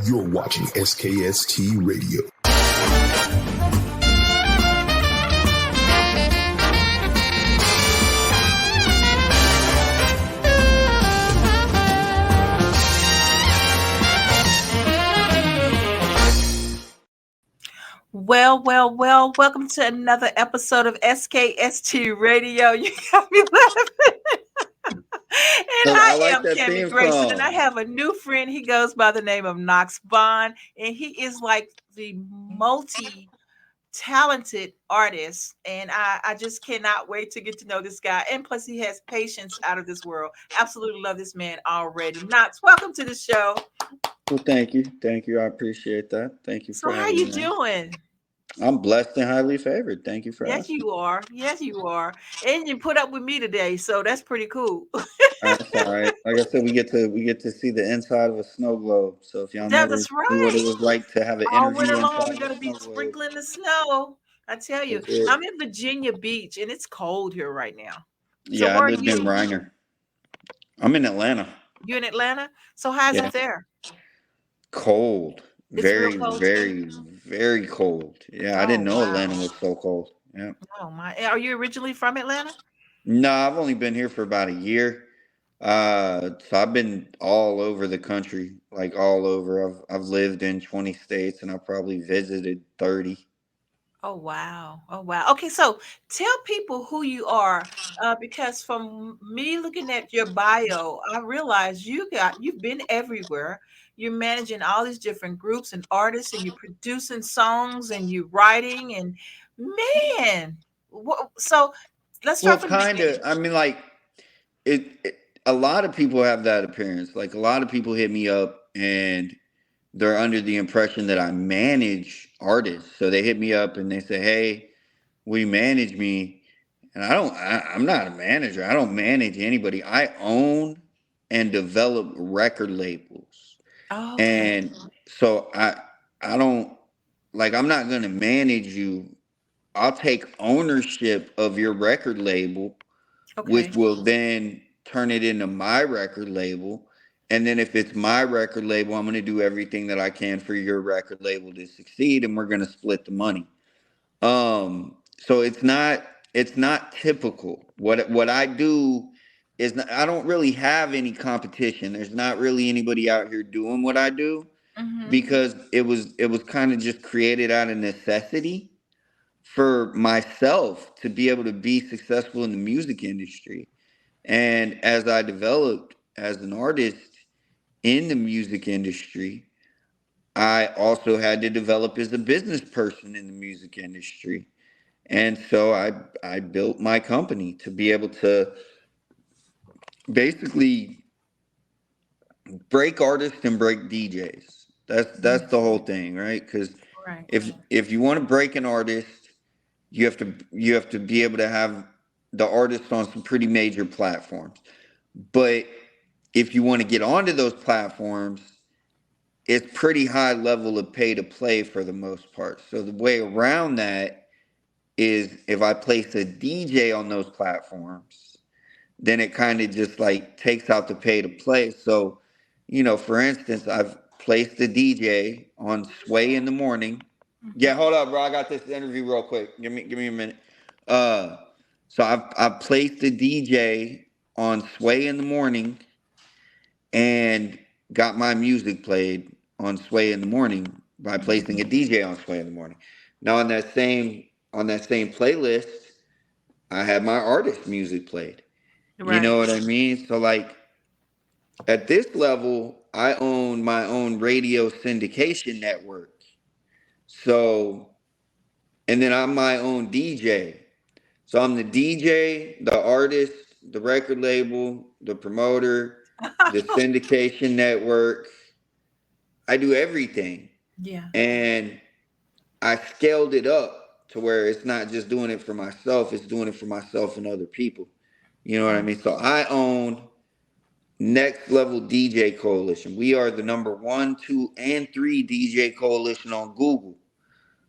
You're watching SKST Radio. Well, welcome to another episode of SKST Radio. You got me laughing. And I like am that Kami theme Grayson, song. and I have a new friend. He goes by the name of Nox, and he is like the multi-talented artist. And I just cannot wait to get to know this guy. And plus, he has patience out of this world. Absolutely love this man already. Nox, welcome to the show. Well, thank you. I appreciate that. Thank you So for how having you me. doing? I'm blessed and highly favored. Thank you for Yes, asking. you are. Yes, you are. And you put up with me today, so that's pretty cool. That's all right. Like I said, we get to see the inside of a snow globe. So if y'all never That's knew what right. it was like to have an All interview winter long, inside we're of a gonna be snow globe, sprinkling the snow. I tell you, that's it. I'm in Virginia Beach, and it's cold here right now. So Yeah, I where are lived in you? Reiner. I'm in Atlanta. You in Atlanta? So how's Yeah, it there? cold. It's real Very, cold too. very, very cold. Yeah, I didn't Oh know Atlanta wow. was so cold. Yeah. Oh my. Are you originally from Atlanta? No, I've only been here for about a year. So I've been all over the country, like all over. I've lived in 20 states and I've probably visited 30. Oh wow. Oh wow. Okay, so tell people who you are, because from me looking at your bio, I realize you've been everywhere. You're managing all these different groups and artists, and you're producing songs, and you're writing, and man, so let's Well, start from the kind of. beginning. I mean, like it. A lot of people have that appearance. Like a lot of people hit me up and they're under the impression that I manage artists. So they hit me up and they say, "Hey, will you manage me?" And I don't. I'm not a manager. I don't manage anybody. I own and develop record labels. Okay. And so I don't, like, I'm not going to manage you. I'll take ownership of your record label, which Okay. will then turn it into my record label. And then if it's my record label, I'm going to do everything that I can for your record label to succeed, and we're going to split the money. So it's not typical. What I do is not, I don't really have any competition. There's not really anybody out here doing what I do Mm-hmm. because it was kind of just created out of necessity for myself to be able to be successful in the music industry. And as I developed as an artist in the music industry, I also had to develop as a business person in the music industry. And so I built my company to be able to basically break artists and break DJs. That's the whole thing, right? Because Right. if you want to break an artist, you have to be able to have the artist on some pretty major platforms. But if you want to get onto those platforms, it's pretty high level of pay to play for the most part. So the way around that is if I place a DJ on those platforms, then it kind of just like takes out the pay to play. So, for instance, I've placed a DJ on Sway in the morning. Yeah, hold up, bro. I got this interview real quick. Give me a minute. Uh, so I've placed a DJ on Sway in the morning and got my music played on Sway in the morning by placing a DJ on Sway in the morning. Now on that same playlist, I had my artist music played. You Right. know what I mean? So like at this level, I own my own radio syndication network. So and then I'm my own DJ. So I'm the DJ, the artist, the record label, the promoter, the syndication network. I do everything. Yeah. And I scaled it up to where it's not just doing it for myself, it's doing it for myself and other people. You know what I Oh, mean? So I own Next Level DJ Coalition. We are the number 1, 2, and 3 DJ coalition on Google.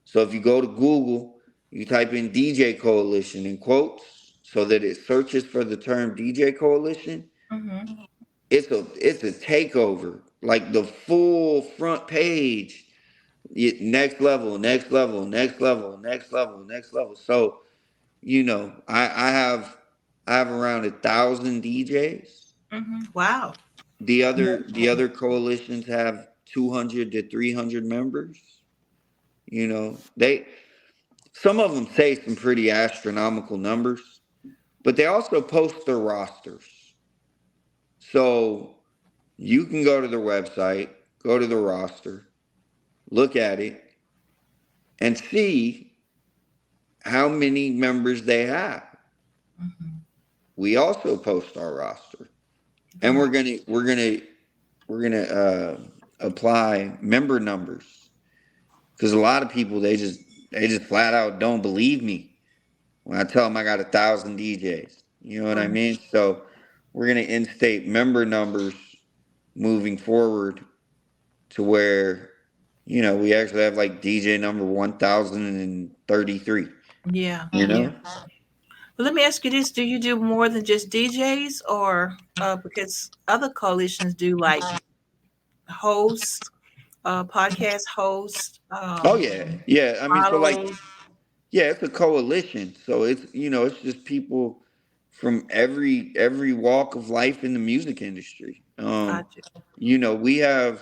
So if you go to Google, you type in DJ Coalition in quotes so that it searches for the term DJ Coalition. mm-hmm. it's a takeover. Like the full front page, next level, next level, next level, next level, next level. So, I have around 1,000 DJs. Wow. The other coalitions have 200 to 300 members. They some of them say some pretty astronomical numbers, but they also post their rosters. So you can go to their website, go to the roster, look at it, and see how many members they have. We also post our roster, and we're gonna apply member numbers, because a lot of people, they just flat out don't believe me when I tell them I got 1,000 DJs. You know what I mean? So we're gonna instate member numbers moving forward, to where we actually have like DJ number 1,033. Yeah. You know? Well, let me ask you this: do you do more than just DJs, or because other coalitions do like hosts, podcast hosts, Oh yeah. I mean, so like, models? yeah, it's a coalition. So it's just people from every walk of life in the music industry. Gotcha. We have,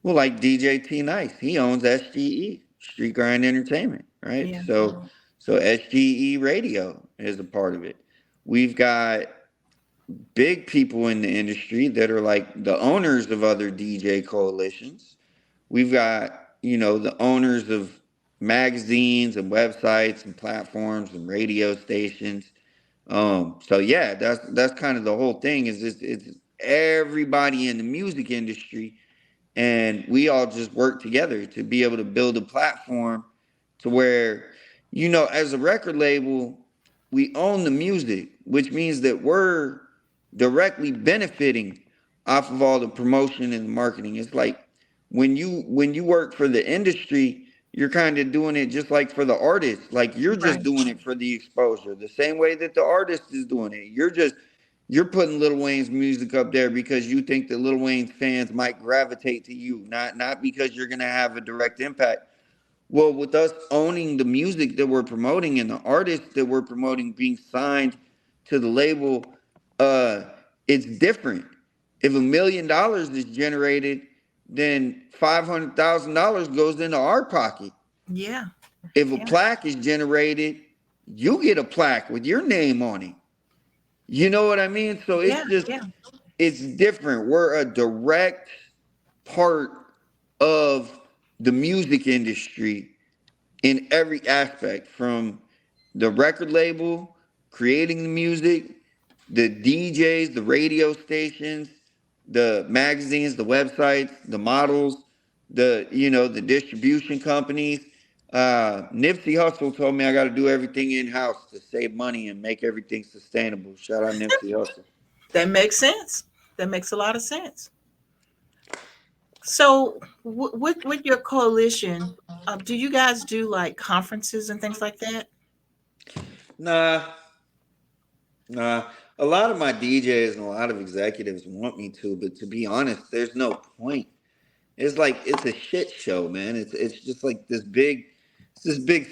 well, like DJ T Nice, he owns SGE, Street Grind Entertainment, right? Yeah. So SGE Radio is a part of it. We've got big people in the industry that are like the owners of other DJ coalitions. We've got, the owners of magazines and websites and platforms and radio stations. So yeah, that's kind of the whole thing. Is it's everybody in the music industry, and we all just work together to be able to build a platform to where, as a record label, we own the music, which means that we're directly benefiting off of all the promotion and marketing. It's like, when you work for the industry, you're kind of doing it just like for the artist. Like, you're just Right. doing it for the exposure, the same way that the artist is doing it. You're putting Lil Wayne's music up there because you think that Lil Wayne's fans might gravitate to you, not because you're gonna have a direct impact. Well, with us owning the music that we're promoting and the artists that we're promoting being signed to the label, uh, it's different. If $1 million is generated, then $500,000 goes into our pocket. Yeah. If a plaque is generated, you get a plaque with your name on it. You know what I mean? So Yeah. it's different. We're a direct part of the music industry in every aspect, from the record label, creating the music, the DJs, the radio stations, the magazines, the websites, the models, the distribution companies. Nipsey Hussle told me I got to do everything in house to save money and make everything sustainable. Shout out Nipsey Hussle. That makes sense. That makes a lot of sense. So, with your coalition, do you guys do like conferences and things like that? Nah, nah. A lot of my DJs and a lot of executives want me to, but to be honest, there's no point. It's like, it's a shit show, man. It's just like this big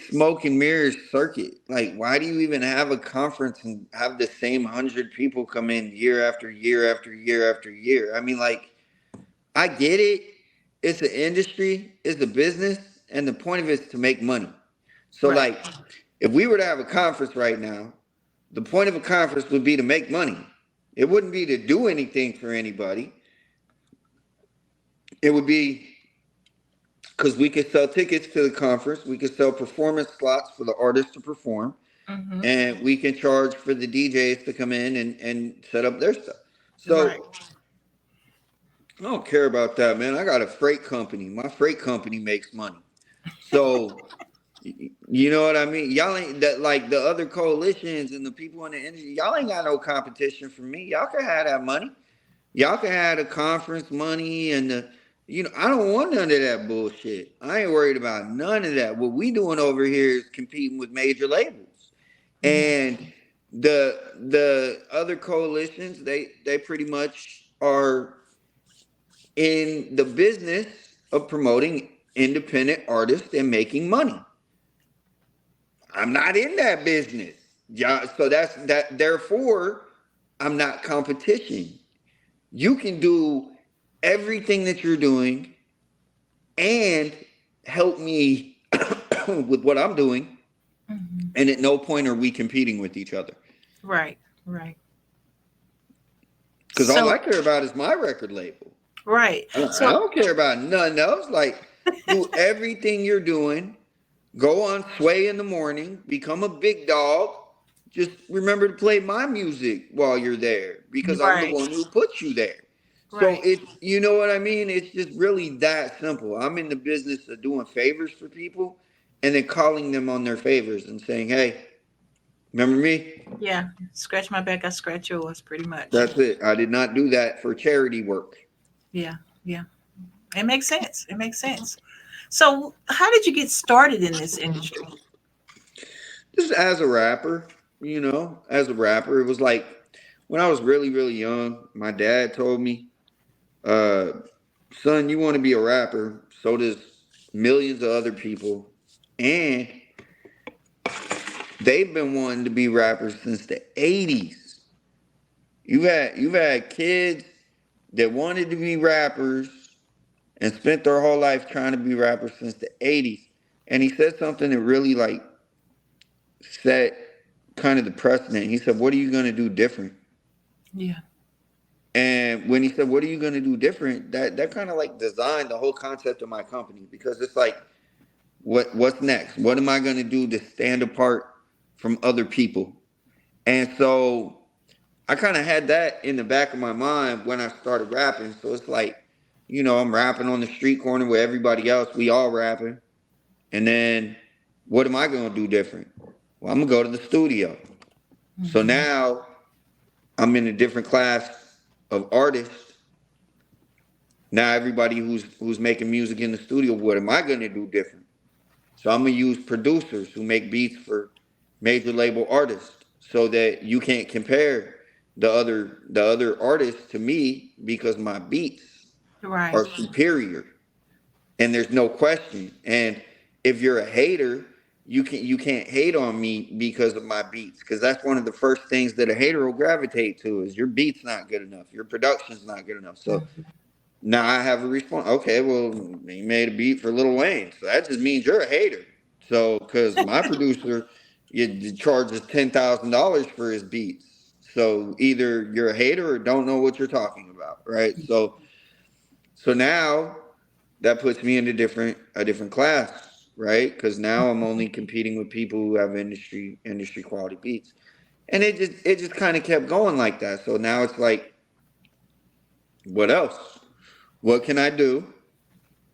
smoke and mirrors circuit. Like, why do you even have a conference and have the same 100 people come in year after year after year after year? I mean, like, I get it. It's an industry, it's a business, and the point of it is to make money. So, Right. like, if we were to have a conference right now, the point of a conference would be to make money. It wouldn't be to do anything for anybody. It would be because we could sell tickets to the conference, we could sell performance slots for the artists to perform, Mm-hmm. and we can charge for the DJs to come in and set up their stuff. Right. So I don't care about that, man. I got a freight company. My freight company makes money. So you know what I mean? Y'all ain't that, like the other coalitions and the people in the industry. Y'all ain't got no competition for me. Y'all can have that money. Y'all can have the conference money and I don't want none of that bullshit. I ain't worried about none of that. What we doing over here is competing with major labels. Mhm. And The other coalitions, they pretty much are in the business of promoting independent artists and making money. I'm not in that business. Yeah, so that's that. Therefore, I'm not competition. You can do everything that you're doing and help me with what I'm doing, Mhm. and at no point are we competing with each other. Right, right. Because all I So, care about is my record label. right. I So, don't care about nothing else. Like, do everything you're doing. Go on Sway in the morning. Become a big dog. Just remember to play my music while you're there because I'm the right, one who put you there. So right. it's, you know what I mean? It's just really that simple. I'm in the business of doing favors for people and then calling them on their favors and saying, hey, remember me? Yeah. Scratch my back, I scratch yours, pretty much. That's it. I did not do that for charity work. Yeah, yeah. It makes sense. It makes sense. So, how did you get started in this industry? Just as a rapper, as a rapper, it was like when I was really, really young, my dad told me, uh, son, you want to be a rapper, so does millions of other people. And they've been wanting to be rappers since the 80s. You've had kids that wanted to be rappers and spent their whole life trying to be rappers since the 80s. And he said something that really like set kind of the precedent. He said, what are you going to do different? Yeah. And when he said, what are you going to do different? That kind of like designed the whole concept of my company because it's like, what's next? What am I going to do to stand apart from other people? And so I kind of had that in the back of my mind when I started rapping. So it's like, I'm rapping on the street corner with everybody else. We all rapping. And then what am I going to do different? Well, I'm going to go to the studio. So Hmm. now I'm in a different class of artists. Now everybody who's making music in the studio, what am I going to do different? So I'm gonna use producers who make beats for major label artists, so that you can't compare the other artists to me because my beats Right. are superior, and there's no question. And if you're a hater, you can't hate on me because of my beats, because that's one of the first things that a hater will gravitate to is your beats not good enough, your production's not good enough. So Mhm. now I have a response. Okay, well, he made a beat for Lil Wayne, so that just means you're a hater. So, because my producer, charges $10,000 for his beats, so either you're a hater or don't know what you're talking about, right? So now that puts me in a different class, right? Because now I'm only competing with people who have industry quality beats, and it just kind of kept going like that. So now it's like, what else? What can I do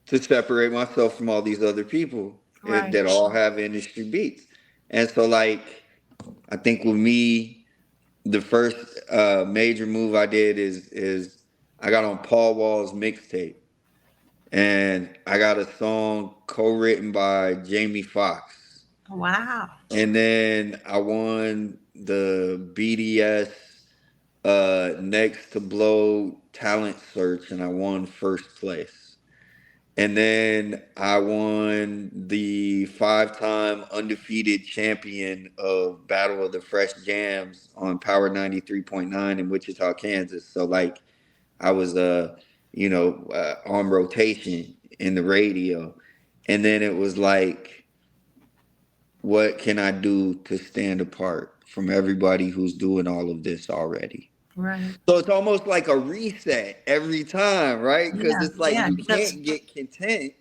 to separate myself from all these other people Right. that all have industry beats? And so, like, I think with me, the first major move I did is I got on Paul Wall's mixtape, and I got a song co-written by Jamie Foxx, Wow. and then I won the BDS next to blow talent search, and I won first place. And then I won the 5-time undefeated champion of Battle of the Fresh Jams on Power 93.9 in Wichita, Kansas. So like I was on rotation in the radio. And then it was like, what can I do to stand apart from everybody who's doing all of this already? Right. So it's almost like a reset every time, right? Because Yeah. it's like Yeah. you Because can't get content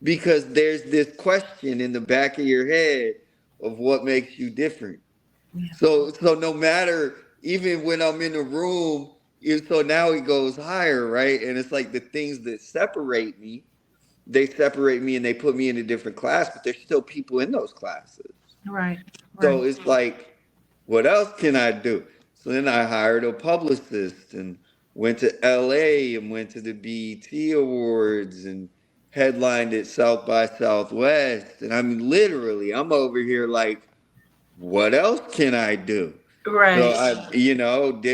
because there's this question in the back of your head of what makes you different. yeah. So no matter, even when I'm in the room, so now it goes higher, right? And it's like the things that separate me, they separate me and they put me in a different class, but there's still people in those classes. Right. So Right. it's like, what else can I do? So then I hired a publicist and went to LA and went to the BET Awards and headlined at South by Southwest. And I mean, literally, I'm over here like, what else can I do? So Right. I, did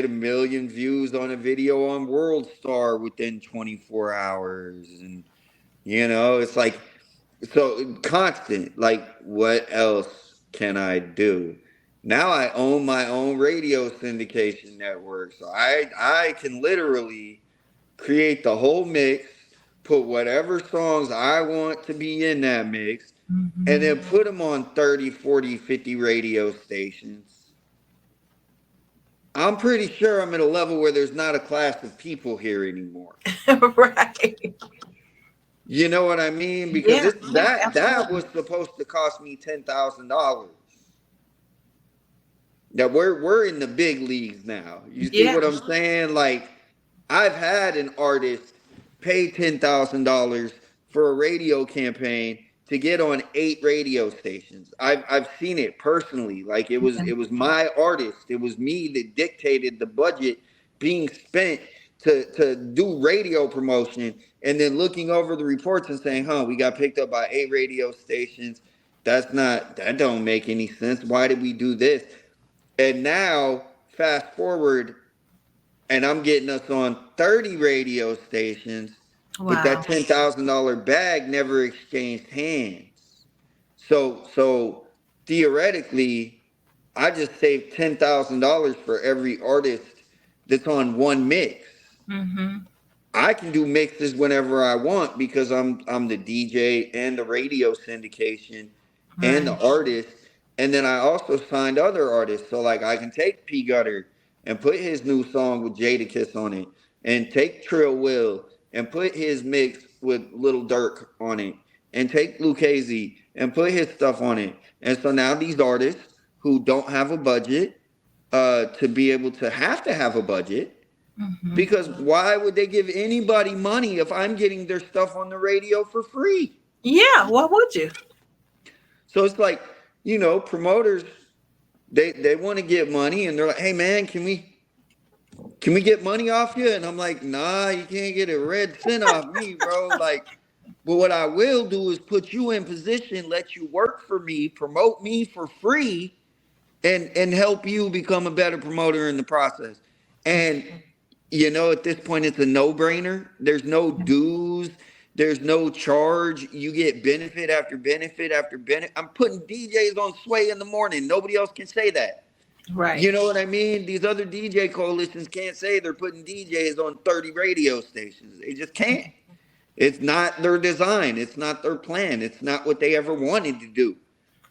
1 million views on a video on World Star within 24 hours. And, it's like, so constant. Like, what else can I do? Now I own my own radio syndication network. So I can literally create the whole mix, put whatever songs I want to be in that mix, and Hmm. then put them on 30, 40, 50 radio stations. I'm pretty sure I'm at a level where there's not a class of people here anymore. Right. You know what I mean? Because Yeah, it's yeah, that absolutely. was supposed to cost me $10,000. That we're in the big leagues now. You see Yeah. what I'm saying? Like, I've had an artist pay $10,000 for a radio campaign to get on 8 radio stations. I've seen it personally. Like, it was my artist. It was me that dictated the budget being spent to do radio promotion, and then looking over the reports and saying, "Huh, we got picked up by 8 radio stations. That don't make any sense. Why did we do this?" And now, fast forward, and I'm getting us on 30 radio stations, but that Wow. $10,000 bag never exchanged hands. So theoretically, I just saved $10,000 for every artist that's on one mix. Hmm. I can do mixes whenever I want because I'm the DJ and the radio syndication and the Right. artist. And then I also signed other artists. So like I can take P Gutter and put his new song with Jadakiss on it, and take Trill Will and put his mix with Little Dirk on it, and take Lucchese and put his stuff on it. And so now these artists who don't have a budget, to be able to have a budget, Hmm. because why would they give anybody money if I'm getting their stuff on the radio for free? Yeah, what would you? So it's like, promoters, they want to get money, and they're like, "Hey man, can we get money off you?" And I'm like, "Nah, you can't get a red cent off me, bro." Like, but what I will do is put you in position, let you work for me, promote me for free, and help you become a better promoter in the process. And at this point, it's a no-brainer. There's no dues. There's no charge. You get benefit after benefit after benefit. I'm putting DJs on Sway in the morning. Nobody else can say that. Right. You know what I mean? These other DJ coalitions can't say they're putting DJs on 30 radio stations. They just can't. It's not their design. It's not their plan. It's not what they ever wanted to do.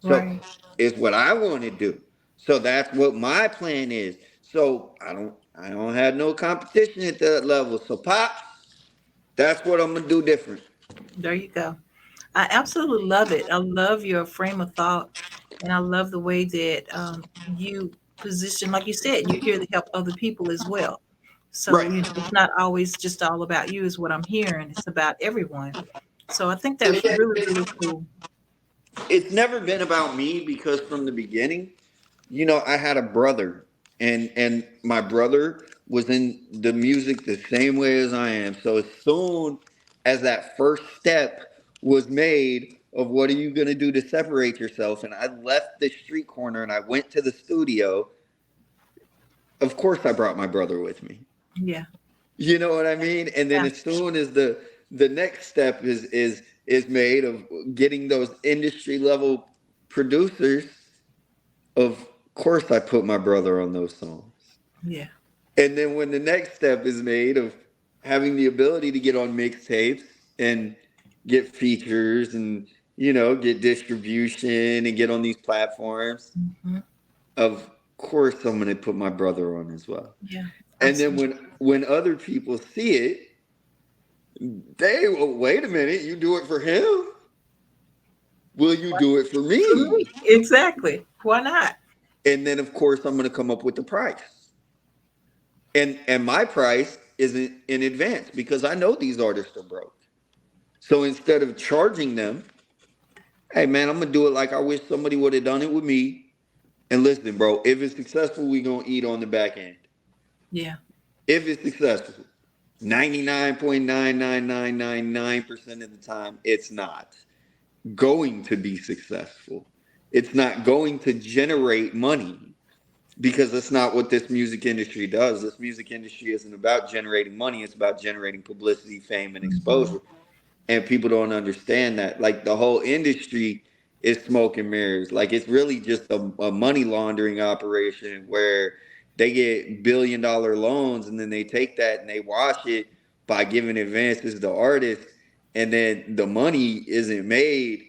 So Right. it's what I want to do. So that's what my plan is. So I don't have no competition at that level. So Pop, that's what I'm gonna do different. There you go. I absolutely love it. I love your frame of thought, and I love the way that you position, like you said, you're here to help other people as well. So, Right. it's not always just all about you, is what I'm hearing. It's about everyone. So I think So that's yeah, really, really cool. it's never been about me because from the beginning, I had a brother, and my brother was in the music the same way as I am. So as soon as that first step was made of what are you going to do to separate yourself, and I left the street corner and I went to the studio, of course I brought my brother with me. Yeah. You know what I mean? And then Yeah. as soon as the next step is made of getting those industry level producers, of course I put my brother on those songs. Yeah. And then when the next step is made of having the ability to get on mixtapes and get features and get distribution and get on these platforms, Hmm. of course I'm going to put my brother on as well. Yeah. And then Absolutely. when other people see it, they will, wait a minute, you do it for him? Will you do it for For me. me? Exactly. Why not? And then of course I'm going to come up with the price. And my price isn't in advance because I know these artists are broke. So instead of charging them, hey man, I'm gonna do it like I wish somebody would have done it with me. And listen, bro, if it's successful, we gonna eat on the back end. Yeah. If it's successful. 99.99999% of the time, it's not going to be successful. It's not going to generate money. because that's not what this music industry does. This music industry isn't about generating money. It's about generating publicity, fame, and Mhm. exposure. And people don't understand that. Like the whole industry is smoke and mirrors. Like it's really just a money laundering operation where they get billion-dollar loans and then they take that and they wash it by giving advances to artists, and then the money isn't made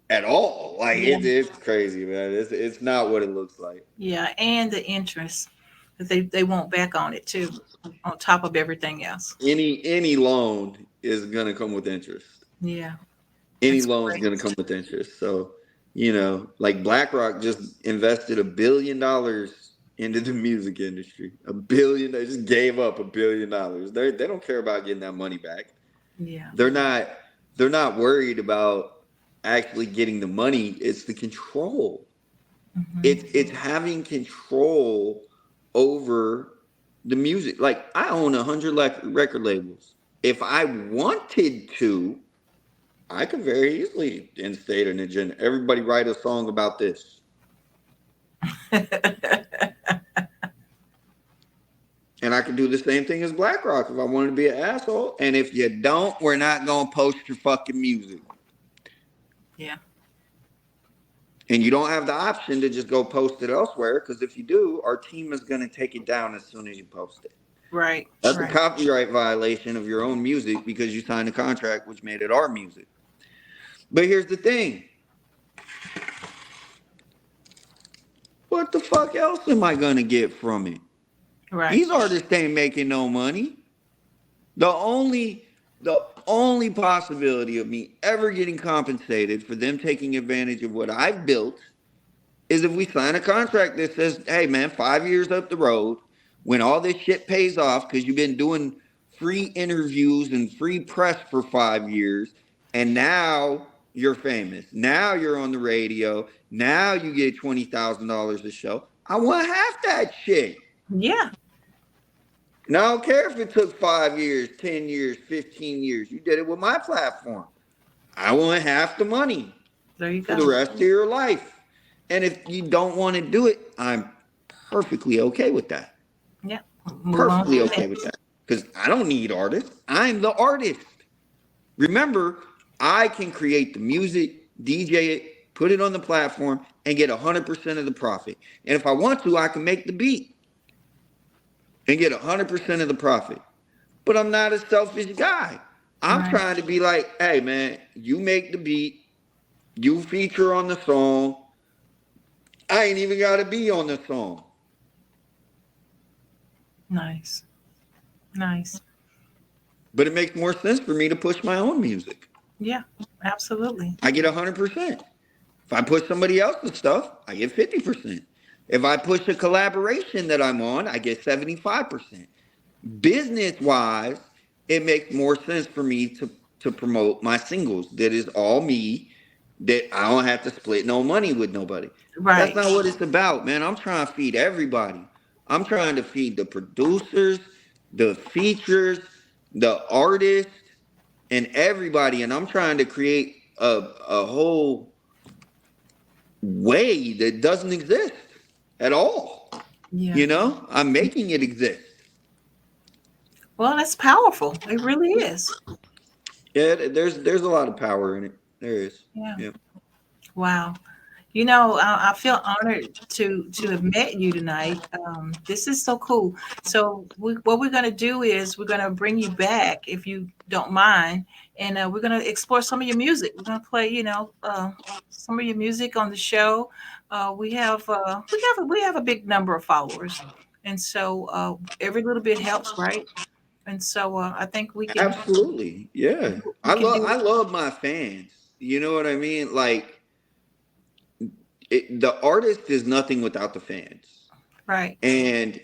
at all. Like Yeah. it's crazy, man. It's not what it looks like. Yeah, and the interest that they want back on it too, on top of everything else. Any loan is gonna come with interest. Yeah, Any it's loan's great. gonna come with interest. So, like BlackRock just invested $1 billion into the music industry. They just gave up $1 billion. They don't care about getting that money back. Yeah. They're not they're not worried about actually getting the money. It's the control. Hmm. It's having control over the music. Like I own 100 record labels. If I wanted to, I could very easily instate an agenda. Everybody write a song about this. And I could do the same thing as BlackRock if I wanted to be an asshole. And if you don't, we're not going to post your fucking music. Yeah. And you don't have the option to just go post it elsewhere, because if you do, our team is going to take it down as soon as you post it. Right. That's a Right. copyright violation of your own music because you signed a contract which made it our music. But here's the thing. What the fuck else am I going to get from it? Right. These artists ain't making no money. The only possibility of me ever getting compensated for them taking advantage of what I've built is if we sign a contract that says, hey man, 5 years up the road, when all this shit pays off, because you've been doing free interviews and free press for 5 years, and now you're famous. Now you're on the radio. Now you get $20,000 a show. I want half that shit. Yeah. And I don't care if it took 5 years, 10 years, 15 years. You did it with my platform. I want half the money There you for the go. rest of your life. And if you don't want to do it, I'm perfectly okay with that. Yeah. Move on to Perfectly the okay with next. that. Because I don't need artists. I'm the artist. Remember, I can create the music, DJ it, put it on the platform, and get 100% of the profit. And if I want to, I can make the beat and get 100% of the profit. But I'm not a selfish guy. I'm Right. trying to be like, hey man, you make the beat, you feature on the song. I ain't even got to be on the song. Nice. Nice. But it makes more sense for me to push my own music. Yeah. Absolutely. I get 100%. If I push somebody else's stuff, I get 50%. If I push a collaboration that I'm on, I get 75%. Business wise, it makes more sense for me to promote my singles. That is all me, that I don't have to split no money with nobody. That's Right. not what it's about, man. I'm trying to feed everybody. I'm trying to feed the producers, the features, the artists, and everybody. And I'm trying to create a whole way that doesn't exist at all. Yeah. I'm making it exist. Well, that's powerful. It really is. Yeah, there's a lot of power in it. There is. Yeah. Yeah. Wow. I feel honored to have met you tonight. This is so cool. So what we're going to do is we're going to bring you back if you don't mind, and we're going to explore some of your music. We're going to play, some of your music on the show. We have a big number of followers, and so every little bit helps, right? And so I think Absolutely. Yeah. we can do I it. love my fans. You know what I mean? Like the artist is nothing without the fans. Right. And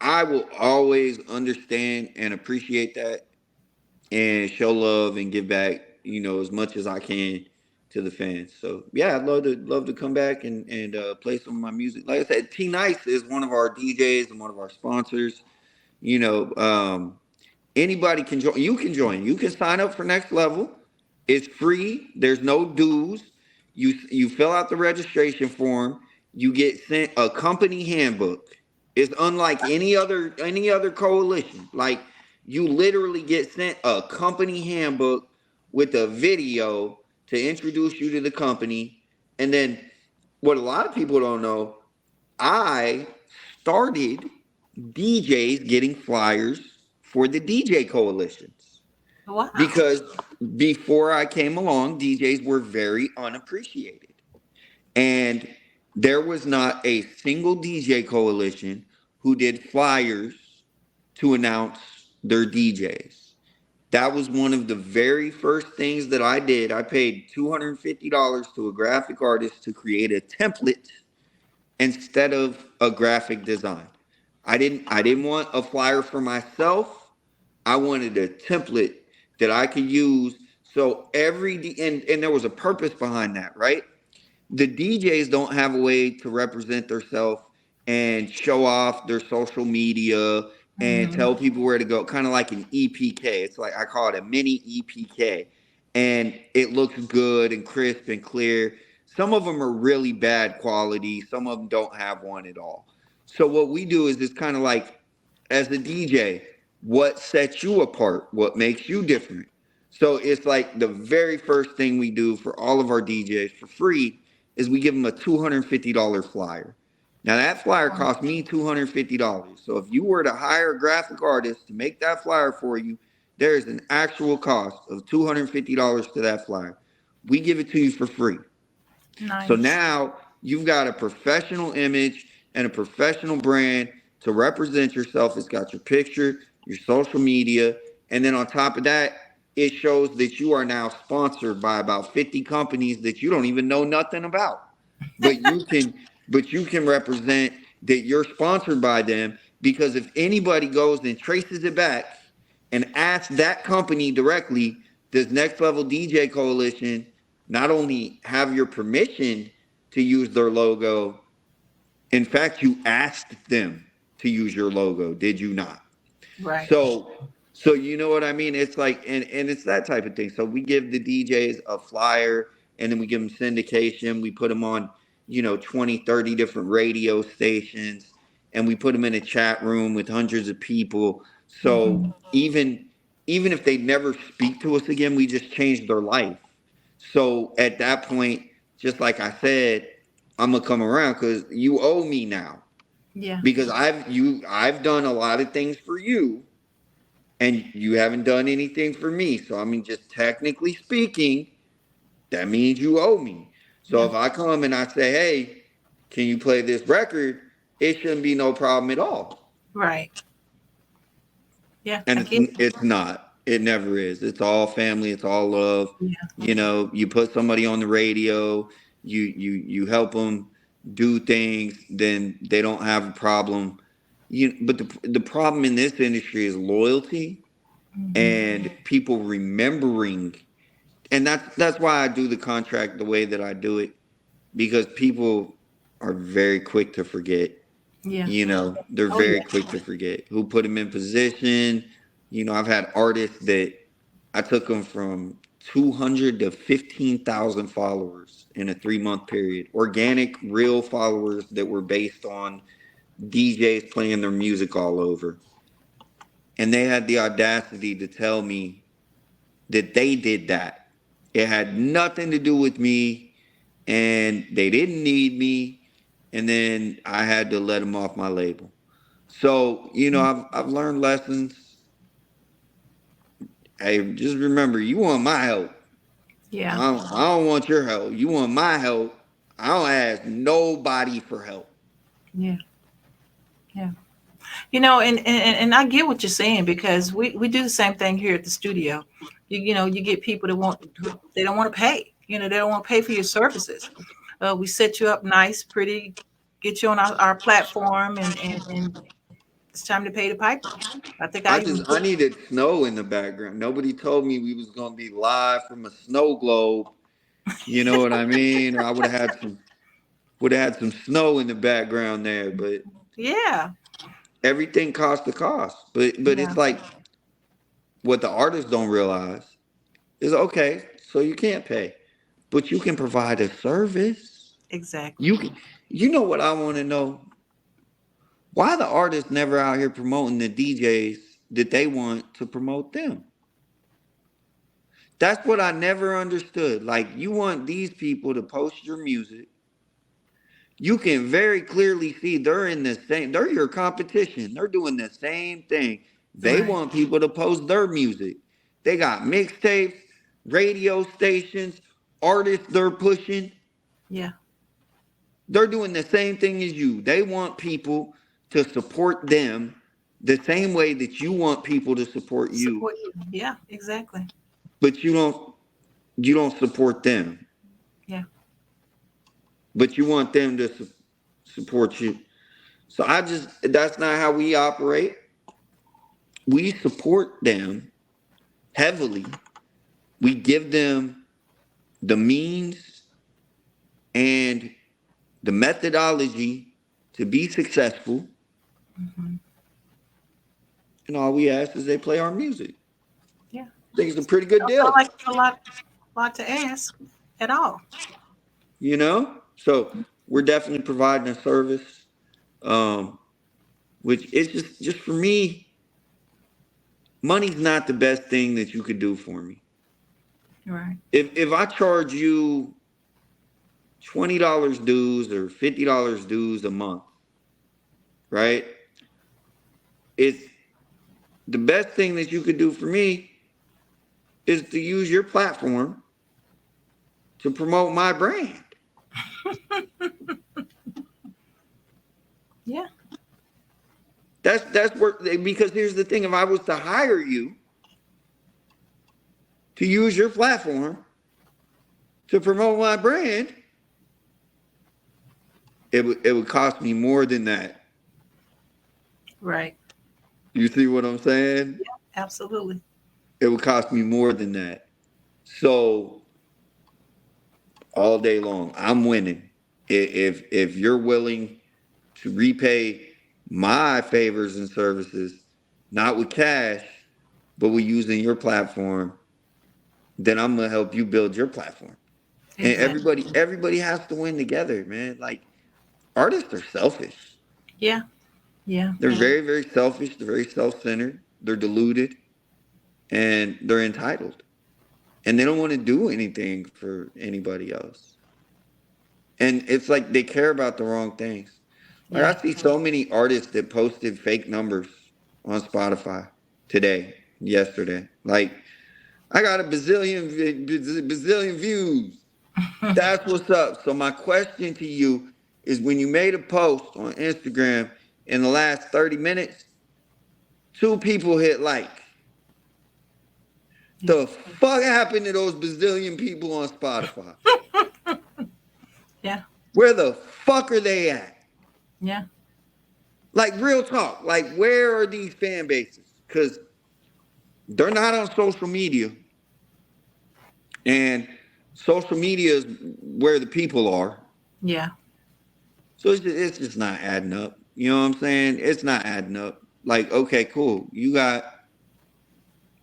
I will always understand and appreciate that and show love and give back, as much as I can to the fans. So yeah, I'd love to come back and play some of my music. Like I said, T Nice is one of our DJs and one of our sponsors. You know, anybody can join. You can join. You can sign up for Next Level. It's free. There's no dues. You fill out the registration form, you get sent a company handbook. It's unlike any other coalition. Like you literally get sent a company handbook with a video to introduce you to the company. And then what a lot of people don't know, I started DJs getting flyers for the DJ coalitions Wow. because before I came along, DJs were very unappreciated. And there was not a single DJ coalition who did flyers to announce their DJs. That was one of the very first things that I did. I paid $250 to a graphic artist to create a template instead of a graphic design. I didn't want a flyer for myself. I wanted a template that I could use. So and there was a purpose behind that, right? The DJs don't have a way to represent themselves and show off their social media and Hmm. tell people where to go, kind of like an EPK. It's like I call it a mini EPK. And it looks good and crisp and clear. Some of them are really bad quality, some of them don't have one at all. So what we do is it's kind of like, as a DJ, what sets you apart? What makes you different? So it's like the very first thing we do for all of our DJs for free is we give them a $250 flyer. Now that flyer cost me $250. So if you were to hire a graphic artist to make that flyer for you, there is an actual cost of $250 to that flyer. We give it to you for free. So Nice. now you've got a professional image and a professional brand to represent yourself. It's got your picture, your social media, and then on top of that, it shows that you are now sponsored by about 50 companies that you don't even know nothing about. But you can represent that you're sponsored by them, because if anybody goes and traces it back and asks that company directly, does Next Level DJ Coalition not only have your permission to use their logo, in fact, you asked them to use your logo, did you not? Right. So you know what I mean? It's like, and it's that type of thing. So we give the DJs a flyer, and then we give them syndication. We put them on, 20, 30 different radio stations, and we put them in a chat room with hundreds of people. Hmm. So even if they never speak to us again, we just changed their life. So at that point, just like I said, I'm gonna come around because you owe me now, Yeah. because I've done a lot of things for you, and you haven't done anything for me. So I mean, just technically speaking, that means you owe me. So Yeah. if I come and I say, hey, can you play this record? It shouldn't be no problem at all. Right. Yeah. And I it's get. it's not. It never is. It's all family. It's all love. Yeah. You put somebody on the radio. You help them do things. Then they don't have a problem. But the problem in this industry is loyalty Hmm. and people remembering. And that's why I do the contract the way that I do it, because people are very quick to forget. Yeah. They're Oh very yeah. quick to forget who put them in position. I've had artists that I took them from 200 to 15,000 followers in a 3-month period. Organic, real followers that were based on DJs playing their music all over. And they had the audacity to tell me that they did that. It had nothing to do with me, and they didn't need me. And then I had to let them off my label. So, I've learned lessons. Hey, just remember, you want my help. Yeah. I don't want your help. You want my help. I don't ask nobody for help. Yeah. Yeah. And I get what you're saying, because we do the same thing here at the studio. You get people that they don't want to pay. They don't want to pay for your services. We set you up nice, pretty, get you on our platform, and it's time to pay the piper. I think I even I needed snow in the background. Nobody told me we was gonna be live from a snow globe. You know what I mean? Or I would have had some snow in the background there, but yeah, everything costs a cost. But yeah, it's like what the artists don't realize is, okay, so you can't pay, but you can provide a service. Exactly. You know what I want to know? Why the artists never out here promoting the DJs that they want to promote them? That's what I never understood. Like, you want these people to post your music. You can very clearly see they're your competition. They're doing the same thing. They Right. want people to post their music. They got mixtapes, radio stations, artists they're pushing. Yeah. They're doing the same thing as you. They want people to support them the same way that you want people to support you, Support you. Yeah, exactly. but you don't support them. Yeah. But you want them to support you. So that's not how we operate. We support them heavily. We give them the means and the methodology to be successful. Hmm. And all we ask is they play our music. Yeah. I think it's a pretty good Don't sound deal. like a lot to ask at all. So we're definitely providing a service, which is just for me, money's not the best thing that you could do for me. Right. If I charge you $20 dues or $50 dues a month, right? It's the best thing that you could do for me is to use your platform to promote my brand. Yeah. That's where, because here's the thing: if I was to hire you to use your platform to promote my brand, it would cost me more than that. Right. You see what I'm saying? Yeah, absolutely. It would cost me more than that. So all day long, I'm winning. If you're willing to repay my favors and services, not with cash, but with using your platform, then I'm gonna help you build your platform. And Exactly. everybody has to win together, man. Like, artists are selfish. Yeah. Yeah. They're very, very selfish. They're very self-centered. They're deluded, and they're entitled. And they don't want to do anything for anybody else. And it's like they care about the wrong things. Like, Yeah. I see so many artists that posted fake numbers on Spotify today, yesterday. Like, I got a bazillion views. That's what's up. So my question to you is, when you made a post on Instagram in the last 30 minutes, 2 people hit like. The fuck happened to those bazillion people on Spotify? Yeah. Where the fuck are they at? Yeah. Like, real talk. Like, where are these fan bases? Because they're not on social media. And social media is where the people are. Yeah. So it's just not adding up. You know what I'm saying? It's not adding up. Like, okay, cool. You got,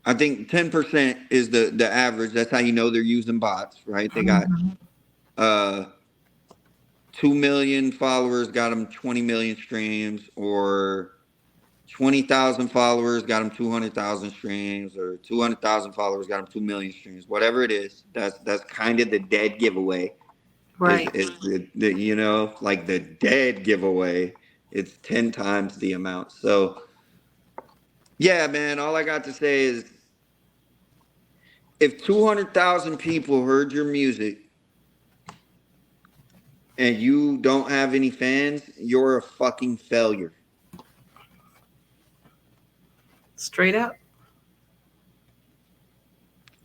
I think 10% is the average. That's how you know they're using bots, right? They got Hmm. 2 million followers, got them 20 million streams, or 20,000 followers got them 200,000 streams, or 200,000 followers got them 2 million streams. Whatever it is, that's kind of the dead giveaway. Right. Is like the dead giveaway. It's 10 times the amount. So yeah, man, all I got to say is, if 200,000 people heard your music and you don't have any fans, you're a fucking failure. Straight up.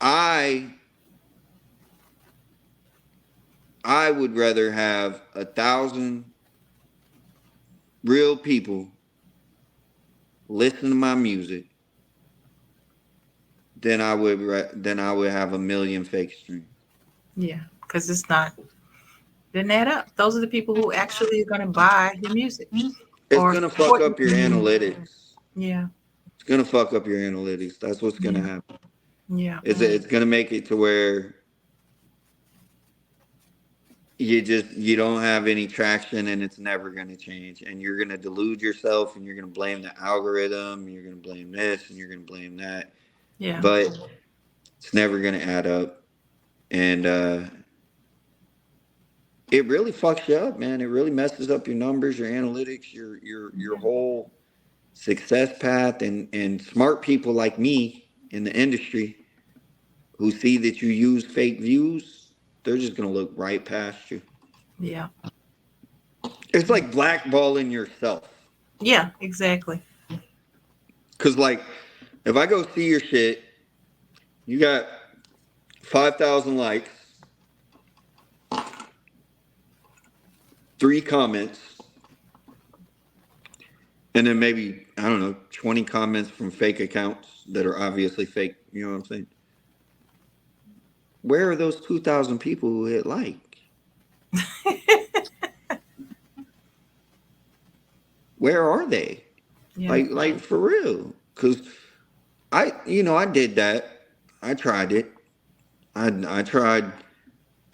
I would rather have 1,000 real people listen to my music than I would have 1 million fake streams. Yeah. Because didn't add up. Those are the people who actually are going to buy your music It's or gonna fuck support up your you. analytics. Yeah. It's gonna fuck up your analytics. That's what's gonna Yeah. happen. Yeah. It's gonna make it to where you don't have any traction, and it's never going to change, and you're going to delude yourself, and you're going to blame the algorithm, you're going to blame this, and you're going to blame that, Yeah. but it's never going to add up. And it really fucks you up, man. It really messes up your numbers, your analytics, your whole success path. And smart people like me in the industry who see that you use fake views, they're just gonna look right past you. Yeah. It's like blackballing yourself. Yeah, exactly. Cause like, if I go see your shit, you got 5,000 likes, 3 comments, and then maybe, I don't know, 20 comments from fake accounts that are obviously fake. You know what I'm saying? Where are those 2,000 people who hit like? Where are they? Yeah. Like for real? Because I did that. I tried it. I tried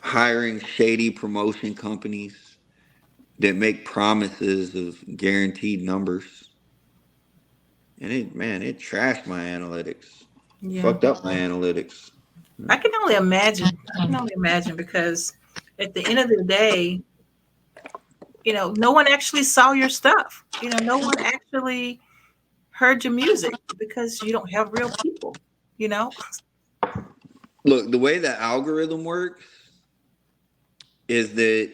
hiring shady promotion companies that make promises of guaranteed numbers. And it trashed my analytics. Yeah. Fucked up my analytics. I can only imagine. I can only imagine because at the end of the day, no one actually saw your stuff. No one actually heard your music because you don't have real people, you know? Look, the way the algorithm works is that,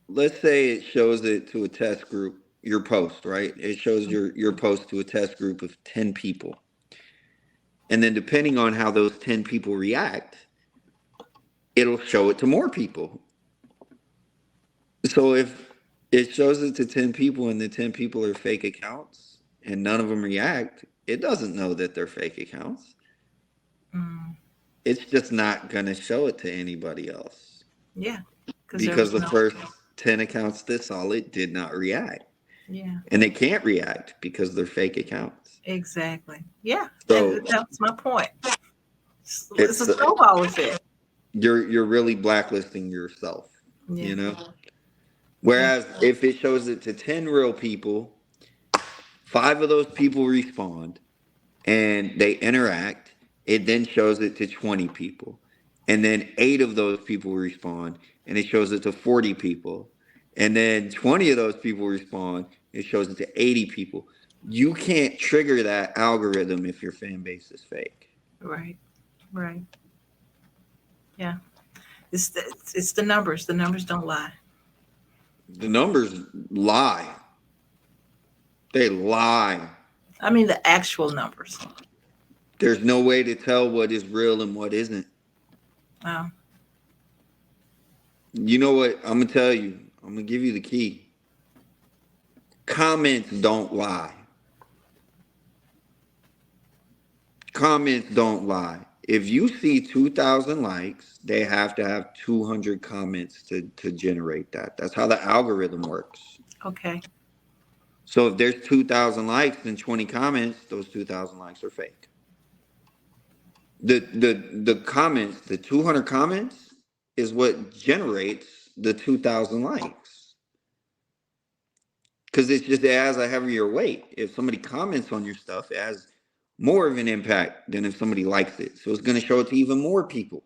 let's say it shows it to a test group, your post, right? It shows your post to a test group of 10 people. And then depending on how those 10 people react, it'll show it to more people. So if it shows it to 10 people and the 10 people are fake accounts and none of them react, it doesn't know that they're fake accounts. Mm, It's just not going to show it to anybody else. yeah. Because the first 10 accounts that saw it did not react. Yeah. And they can't react because they're fake accounts. Exactly. Yeah. So that's my point. It's a snowball effect. You're really blacklisting yourself, Yeah. Whereas if it shows it to 10 real people, 5 of those people respond and they interact, it then shows it to 20 people. And then 8 of those people respond and it shows it to 40 people. And then 20 of those people respond, it shows it to 80 people. You can't trigger that algorithm if your fan base is fake. Right. Yeah. It's the numbers. The numbers don't lie. The numbers lie. They lie. I mean the actual numbers. There's no way to tell what is real and what isn't. Wow. You know what? I'm going to tell you. I'm going to give you the key. Comments don't lie. Comments don't lie. If you see 2,000 likes, they have to have 200 comments to generate that. That's how the algorithm works. Okay. So if there's 2,000 likes and 20 comments, those 2,000 likes are fake. The comments, the 200 comments is what generates the 2,000 likes. Because it has a heavier weight. If somebody comments on your stuff, it has more of an impact than if somebody likes it. So it's going to show it to even more people.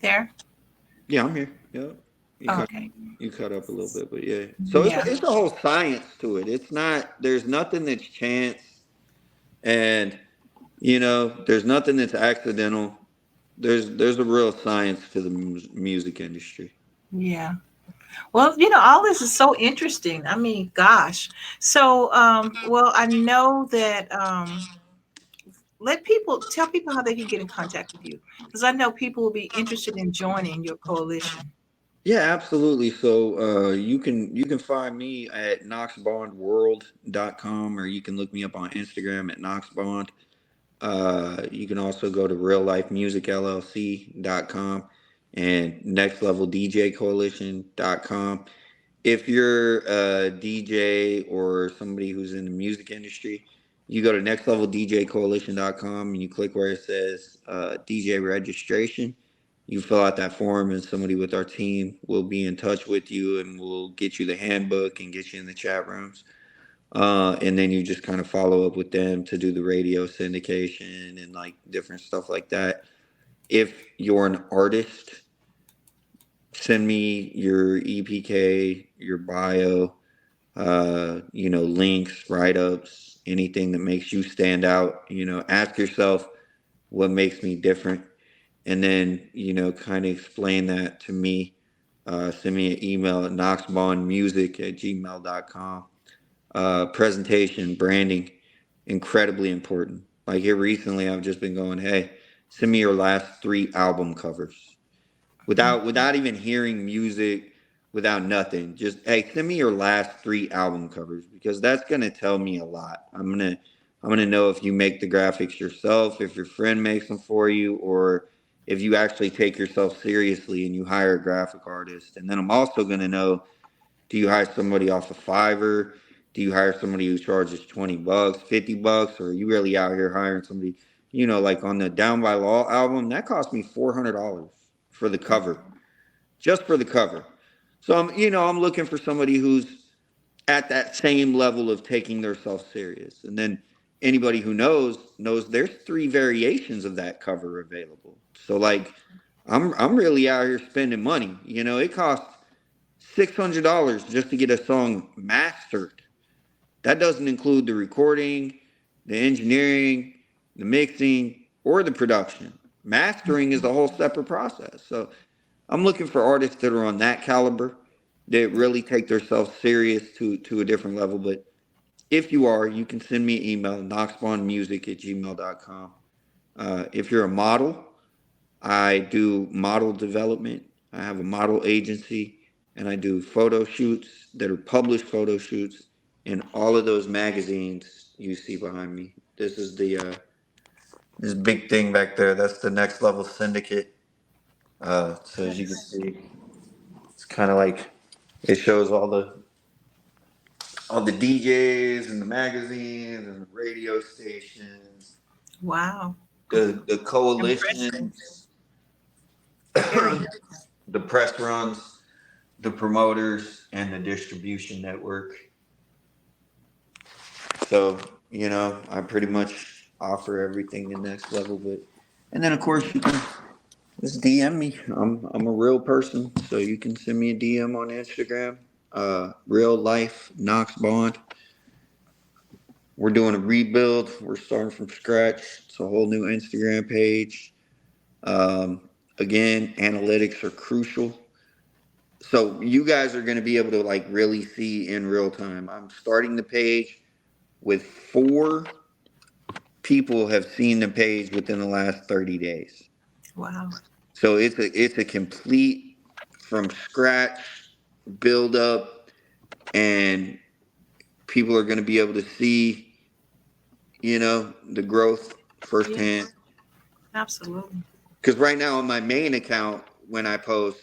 There? Yeah, I'm here. Yeah. You cut up a little bit, but yeah. So it's a whole science to it. It's not, there's nothing that's chance, and there's nothing that's accidental. There's a real science to the music industry. Yeah. Well, all this is so interesting. I mean, gosh. So, well, I know that tell people how they can get in contact with you, because I know people will be interested in joining your coalition. Yeah, absolutely. So you can find me at noxbondworld.com, or you can look me up on Instagram at noxbond. You can also go to reallifemusicllc.com and nextleveldjcoalition.com. If you're a DJ or somebody who's in the music industry you go to nextleveldjcoalition.com and you click where it says DJ registration. You fill out that form, and somebody with our team will be in touch with you, and we'll get you the handbook and get you in the chat rooms. And then you just kind of follow up with them to do the radio syndication and like different stuff like that. If you're an artist, send me your EPK, your bio, links, write-ups, anything that makes you stand out. Ask yourself what makes me different, and then kind of explain that to me. Send me an email at noxbondmusic@gmail.com. Presentation, branding, incredibly important. Like here recently, I've just been going, hey, send me your last 3 album covers without even hearing music, without nothing. Just, hey, send me your last 3 album covers, because that's gonna tell me a lot. I'm gonna know if you make the graphics yourself, if your friend makes them for you, or if you actually take yourself seriously and you hire a graphic artist. And then I'm also gonna know, do you hire somebody off of Fiverr? Do you hire somebody who charges $20, $50, or are you really out here hiring somebody? Like on the Down by Law album, that cost me $400 for the cover, just for the cover. So I'm looking for somebody who's at that same level of taking themselves serious. And then anybody who knows there's 3 variations of that cover available. So like, I'm really out here spending money. It costs $600 just to get a song mastered. That doesn't include the recording, the engineering, the mixing, or the production. Mastering is a whole separate process. So I'm looking for artists that are on that caliber, that really take themselves serious to a different level. But if you are, you can send me an email, noxbondmusic@gmail.com. If you're a model, I do model development. I have a model agency, and I do photo shoots that are published photo shoots in all of those magazines you see behind me. This is this big thing back there. That's the Next Level Syndicate. So as you can see, it's kind of like it shows all the DJs and the magazines and the radio stations. Wow. The Impressive. coalitions, the press runs, the promoters, and the distribution network. So, I pretty much offer everything in Next Level. And then of course you can just DM me. I'm a real person, so you can send me a DM on Instagram. Real life Nox Bond. We're doing a rebuild. We're starting from scratch. It's a whole new Instagram page. Again, analytics are crucial. So you guys are going to be able to like really see in real time. I'm starting the page with 4 people have seen the page within the last 30 days. Wow. So it's a complete from scratch build up, and people are going to be able to see, the growth firsthand. Yeah, absolutely. Because right now on my main account, when I post,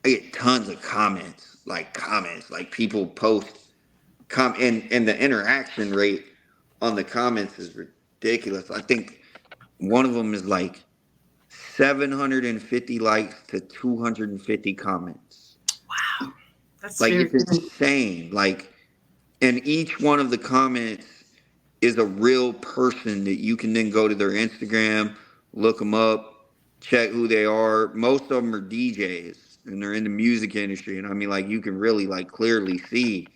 I get tons of comments, like people post and the interaction rate on the comments is ridiculous. I think one of them is like 750 likes to 250 comments. Wow. That's Like, very it's insane. Like, and each one of the comments is a real person that you can then go to their Instagram, look them up, check who they are. Most of them are DJs, and they're in the music industry. And I mean, like, you can really like clearly see,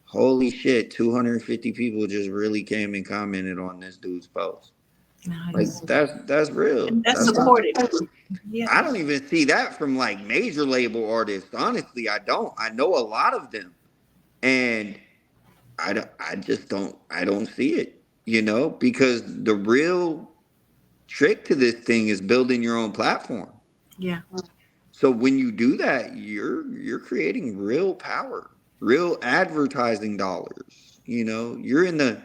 holy shit, 250 people just really came and commented on this dude's post. Like, nice. that's real. And that's supportive. Yeah. I don't even see that from like major label artists. Honestly, I don't. I know a lot of them, and I don't see it. Because the real trick to this thing is building your own platform. Yeah. So when you do that, you're creating real power, real advertising dollars. You're in the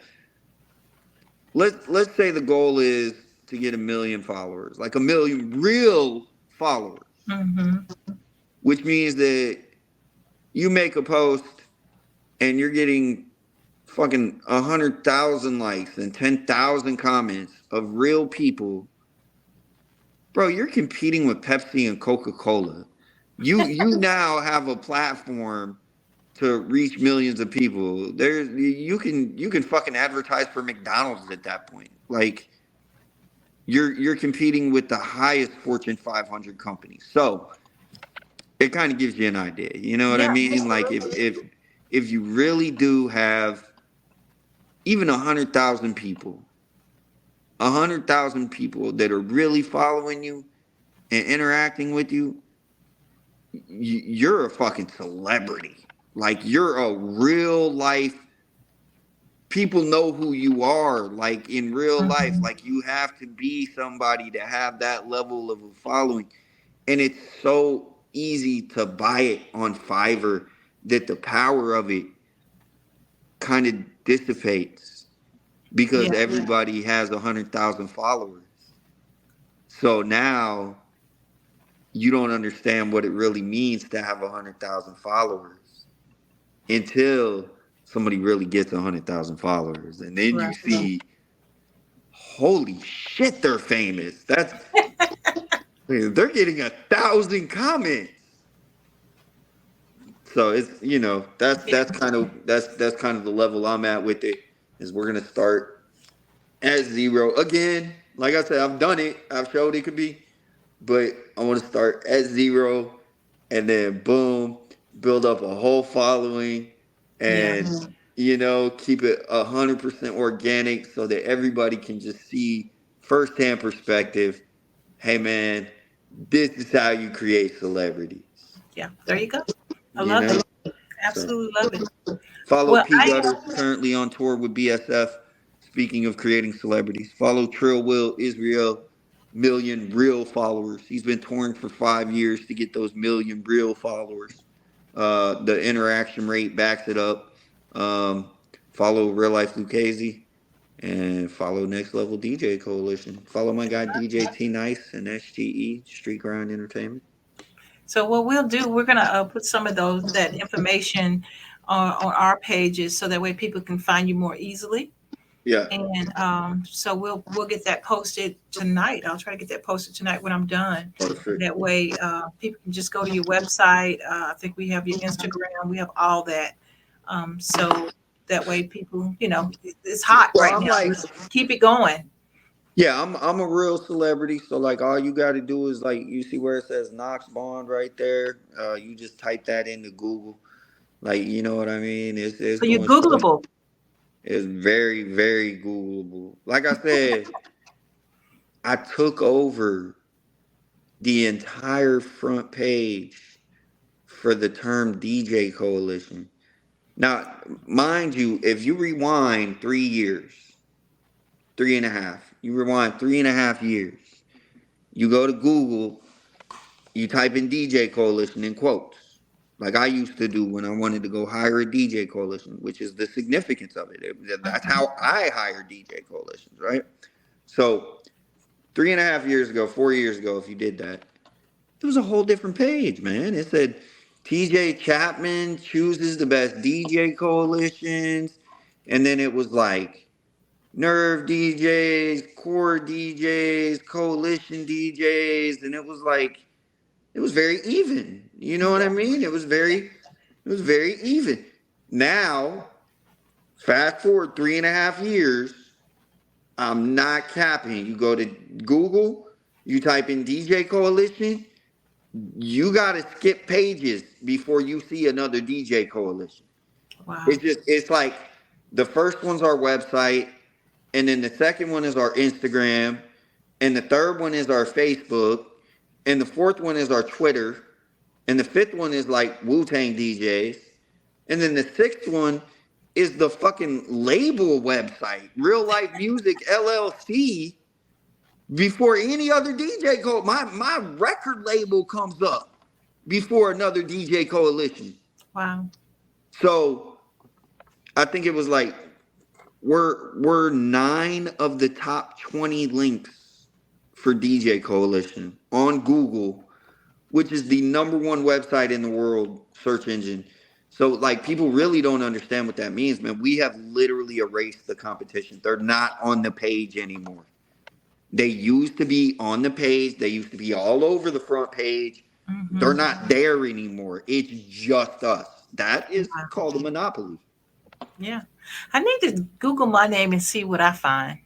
let's say the goal is to get 1 million followers, like 1 million real followers, which means that you make a post and you're getting fucking 100,000 likes and 10,000 comments of real people, bro, you're competing with Pepsi and Coca-Cola. You now have a platform to reach millions of people. You can fucking advertise for McDonald's at that point. Like you're competing with the highest Fortune 500 companies. So it kind of gives you an idea. You know what I Yeah, mean? Like absolutely. if you really do have even 100,000 people that are really following you and interacting with you, you're a fucking celebrity. Like you're a real life. People know who you are. Like in real life, Mhm. like you have to be somebody to have that level of a following, and it's so easy to buy it on Fiverr that the power of it kind of dissipates because Yeah, everybody has 100,000 followers. So now you don't understand what it really means to have 100,000 followers until somebody really gets 100,000 followers, and then you right. see, holy shit, they're famous. They're getting 1,000 comments. So it's Yeah. that's kind of the level I'm at with it. Is we're gonna start at zero again. Like I said, I've done it. I've showed it could be, but I want to start at zero, and then boom, build up a whole following, Yeah. and keep it 100% organic, so that everybody can just see firsthand perspective. Hey man, this is how you create celebrities. Yeah. There you go. I You love know, it. so. Absolutely love it. Follow Well, P I Gutters, currently on tour with BSF. Speaking of creating celebrities, follow Trill Will Israel, million real followers. He's been touring for 5 years to get those million real followers. The interaction rate backs it up. Um, Follow Real Life Lucchese and follow Next Level DJ Coalition. Follow my guy DJ T Nice and STE Street Grind Entertainment. so what we'll do, we're gonna put some of those that information on our pages so that way people can find you more easily. Yeah, And so we'll get that posted tonight. I'll try to get that posted tonight when I'm done. perfect. That way, people can just go to your website. I think we have your Instagram. We have all that. So that way, people, it's hot Well, right I'm now. like, Let's keep it going. yeah, I'm a real celebrity, so like all you got to do is like you see where it says Knox Bond right there. You just type that into Google, like you know what I mean. It's So you're going straight. Googleable. It's very very Googleable. Like I said, I took over the entire front page for the term DJ Coalition. Now, mind you, if you rewind 3 years, 3.5, you rewind 3.5 years, you go to Google. You type in DJ Coalition in quotes, like I used to do when I wanted to go hire a DJ Coalition, which is the significance of it. That's how I hire DJ Coalitions, right? So 3.5 years ago, 4 years ago, if you did that, it was a whole different page, man. It said TJ Chapman chooses the best DJ coalitions, and then it was like Nerve DJs, Core DJs, Coalition DJs, and it was very even. You know what I Yeah. mean? It was very even. Now, fast forward 3.5 years, I'm not capping. You go to Google, you type in DJ Coalition, you gotta skip pages before you see another DJ Coalition. Wow. It's like the first one's our website, and then the second one is our Instagram, and the third one is our Facebook, and the fourth one is our Twitter, and the fifth one is like Wu Tang DJs, and then the sixth one is the fucking label website, Real Life Music LLC. Before any other DJ my record label comes up before another DJ coalition. Wow. So I think it was like we're 9 of the top 20 links for DJ Coalition on Google, which is the number one website in the world search engine. So like people really don't understand what that means, man. We have literally erased the competition. They're not on the page anymore. They used to be on the page. They used to be all over the front page. They're Mm-hmm. not there anymore. It's just us. That is Wow. called a monopoly. Yeah. I need to Google my name and see what I find.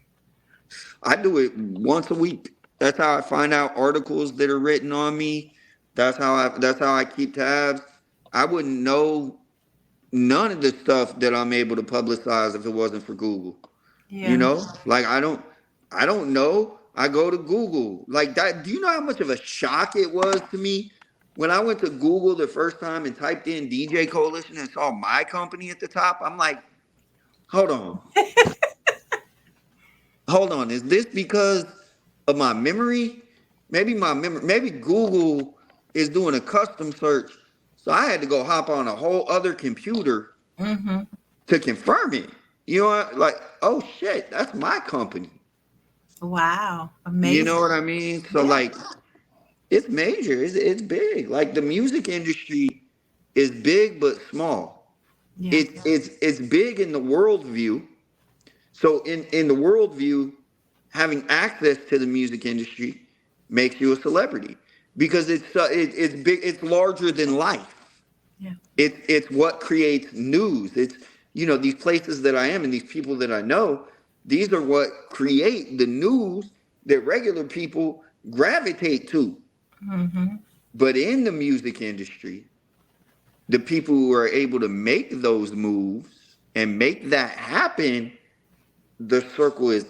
I do it once a week. That's how I find out articles that are written on me. That's how I keep tabs. I wouldn't know none of the stuff that I'm able to publicize if it wasn't for Google. You Yeah. know? Like I don't know. I go to Google. Like that, do you know how much of a shock it was to me when I went to Google the first time and typed in DJ Coalition and saw my company at the top? I'm like, hold on. Hold on, is this because of my memory? Maybe Google is doing a custom search. So I had to go hop on a whole other computer Mm-hmm. to confirm it. You know what? Like, oh shit, that's my company. Wow. You know Amazing. what I mean? So Yeah. like it's major. It's big. Like the music industry is big but small. Yeah. It's big in the world view. So in the world view, having access to the music industry makes you a celebrity because it's big. It's larger than life. Yeah. It's what creates news. It's these places that I am and these people that I know. These are what create the news that regular people gravitate to. Mm-hmm. But in the music industry, the people who are able to make those moves and make that happen, the circle is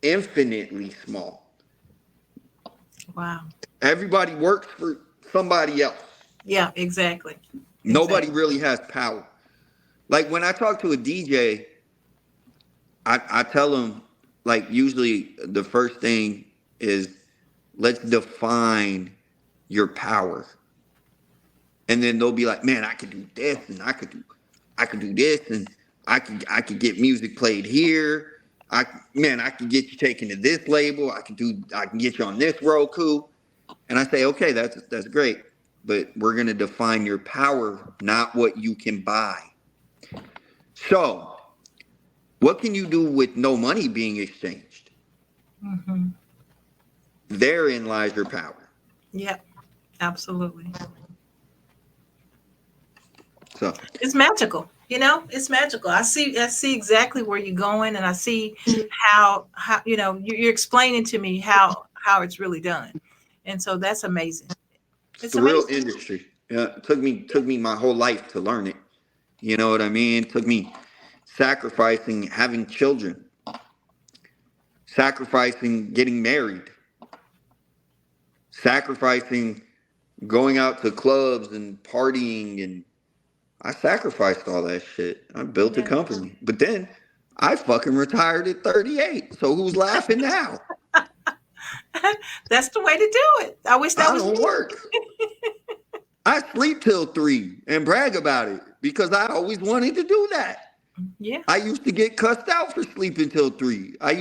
infinitely small. Wow. Everybody works for somebody else. Yeah, exactly. Nobody Exactly. really has power. Like when I talk to a DJ, I tell them, like, usually the first thing is let's define your power. And then they'll be like, man, I could do this and I could do this and I could get music played here. I could get you taken to this label. I can get you on this Roku. And I say, okay, that's great. But we're gonna define your power, not what you can buy. So what can you do with no money being exchanged? Mm-hmm. Therein lies your power. Yep. Absolutely. So It's magical. It's magical. I see exactly where you're going, and I see how you're explaining to me how it's really done. And so that's amazing. it's It's the real amazing. industry. Yeah, it took me Yeah. took me my whole life to learn it. You know what I mean? It took me sacrificing having children, sacrificing getting married, sacrificing going out to clubs and partying, and I sacrificed all that shit. I built a Yeah. company. But then I fucking retired at 38. So who's laughing now? That's the way to do it. I wish that I was don't me. work. I sleep till 3 and brag about it because I always wanted to do that. Yeah. I used to get cussed out for sleeping till 3. They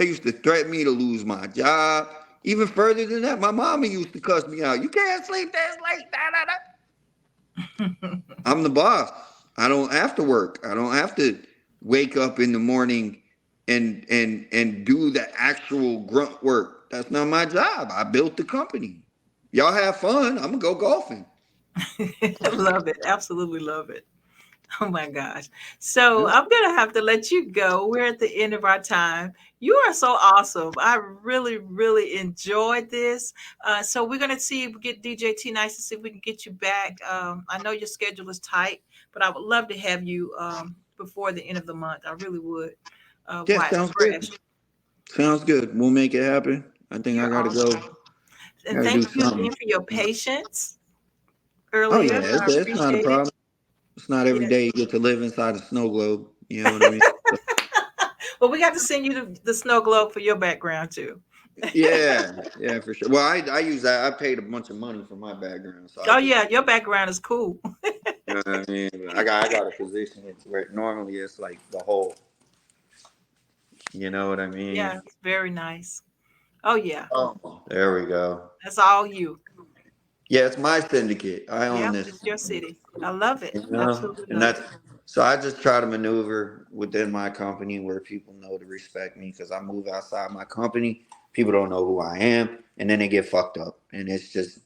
used to threaten me to lose my job. Even further than that, my mama used to cuss me out. You can't sleep this late. Da, da, da. I'm the boss. I don't have to work. I don't have to wake up in the morning and do the actual grunt work. That's not my job. I built the company. Y'all have fun. I'm gonna go golfing. Love it. Absolutely love it. Oh my gosh. So Yeah. I'm going to have to let you go. We're at the end of our time. You are so awesome. I really, really enjoyed this. So we're going to see if we get DJ T Nice to see if we can get you back. I know your schedule is tight, but I would love to have you before the end of the month. I really would. Yeah, Why it's sounds good. fresh. Sounds good. We'll make it happen. I think I You're gotta go. awesome. And Gotta do thank you again something. for your patience Oh yeah, earlier. I it's not a appreciate it. problem. It's not every Yeah. day you get to live inside a snow globe. You know what I mean? Well, we got to send you the snow globe for your background too. Yeah, yeah, for sure. Well, I use that. I paid a bunch of money for my background, so I Oh just, yeah, your background is cool. you know what I mean. I got to position it to where normally it's like the whole. You know what I Yeah, mean? it's very nice. Oh yeah, Oh, there we go. that's all you. Yeah, it's my syndicate. I own Yeah, this. it's your city. I love it. You know, Absolutely and love that's it. so I just try to maneuver within my company where people know to respect me because I move outside my company, people don't know who I am, and then they get fucked up, and it's just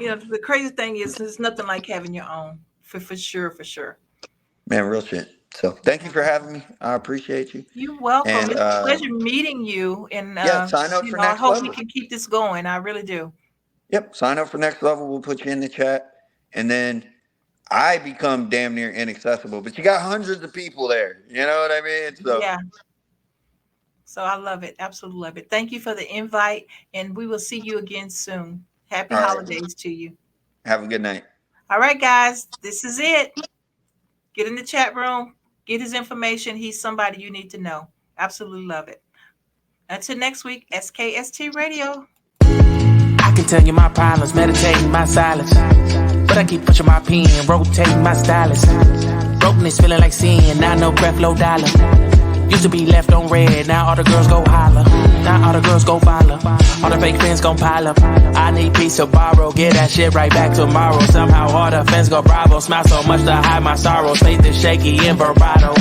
You know, the crazy thing is, there's nothing like having your own. For sure, for sure. man, real shit. So thank you for having me. I appreciate you, You're welcome. and It's a pleasure meeting you, and yeah, sign up you for know, I next hope we level. can keep this going. I really do. Yep, sign up for next level. We'll put you in the chat, and then I become damn near inaccessible. But you got hundreds of people there. You know what I mean? So Yeah. So I love it. Absolutely love it. Thank you for the invite, and we will see you again soon. Happy all right, holidays to you. have a good night. All right, guys, this is it. Get in the chat room, get his information. He's somebody you need to know. Absolutely love it. Until next week, SKST Radio. I can tell you my problems, meditating my silence. But I keep pushing my pen, rotating my stylus. Brokenness feeling like sin, now no breath, low dollar. Used to be left on red, now all the girls go holler. Now all the girls go follow. All the fake friends gon' pile up. I need peace to borrow, get that shit right back tomorrow. Somehow all the fans go bravo, smile so much to hide my sorrows. Faith is shaky in vibrato.